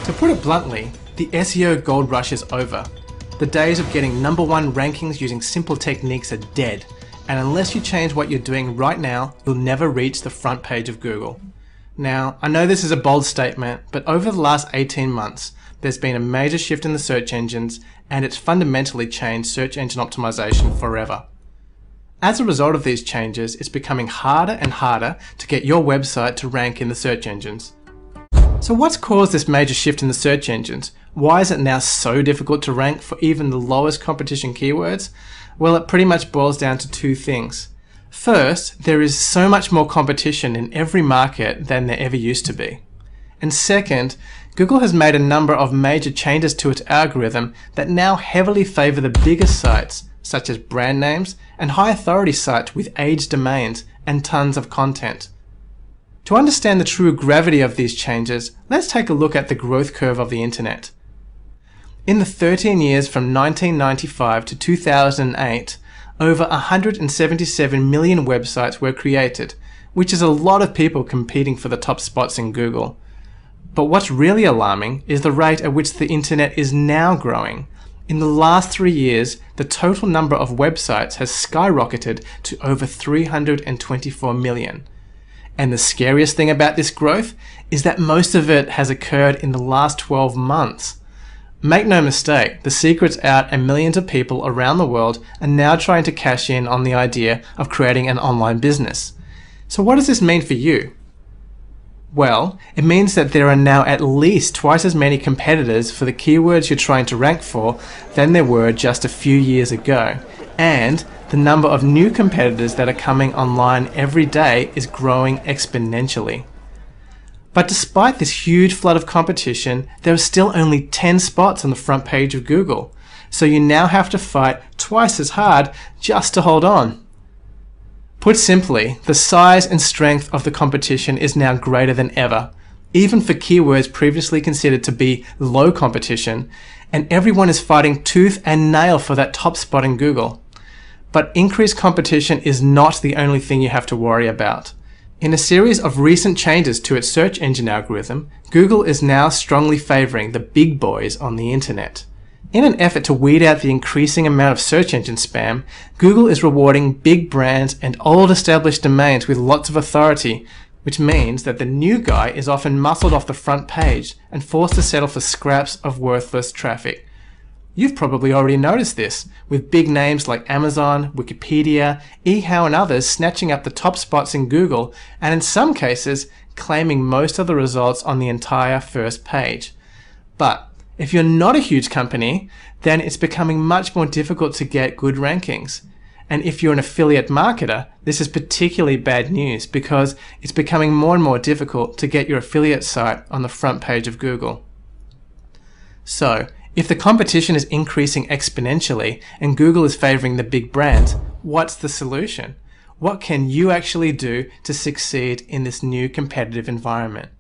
To put it bluntly, the SEO gold rush is over. The days of getting #1 rankings using simple techniques are dead, and unless you change what you're doing right now, you'll never reach the front page of Google. Now, I know this is a bold statement, but over the last 18 months, there's been a major shift in the search engines, and it's fundamentally changed search engine optimization forever. As a result of these changes, it's becoming harder and harder to get your website to rank in the search engines. So what's caused this major shift in the search engines? Why is it now so difficult to rank for even the lowest competition keywords? Well, it pretty much boils down to two things. First, there is so much more competition in every market than there ever used to be. And second, Google has made a number of major changes to its algorithm that now heavily favor the biggest sites, such as brand names and high authority sites with aged domains and tons of content. To understand the true gravity of these changes, let's take a look at the growth curve of the internet. In the 13 years from 1995 to 2008, over 177 million websites were created, which is a lot of people competing for the top spots in Google. But what's really alarming is the rate at which the internet is now growing. In the last 3 years, the total number of websites has skyrocketed to over 324 million. And the scariest thing about this growth is that most of it has occurred in the last 12 months. Make no mistake, the secret's out and millions of people around the world are now trying to cash in on the idea of creating an online business. So what does this mean for you? Well, it means that there are now at least twice as many competitors for the keywords you're trying to rank for than there were just a few years ago. And the number of new competitors that are coming online every day is growing exponentially. But despite this huge flood of competition, there are still only 10 spots on the front page of Google. So you now have to fight twice as hard just to hold on. Put simply, the size and strength of the competition is now greater than ever, even for keywords previously considered to be low competition, and everyone is fighting tooth and nail for that top spot in Google. But increased competition is not the only thing you have to worry about. In a series of recent changes to its search engine algorithm, Google is now strongly favoring the big boys on the internet. In an effort to weed out the increasing amount of search engine spam, Google is rewarding big brands and old established domains with lots of authority, which means that the new guy is often muscled off the front page and forced to settle for scraps of worthless traffic. You've probably already noticed this, with big names like Amazon, Wikipedia, eHow and others snatching up the top spots in Google, and in some cases, claiming most of the results on the entire first page. But if you're not a huge company, then it's becoming much more difficult to get good rankings. And if you're an affiliate marketer, this is particularly bad news because it's becoming more and more difficult to get your affiliate site on the front page of Google. So, if the competition is increasing exponentially and Google is favoring the big brands, what's the solution? What can you actually do to succeed in this new competitive environment?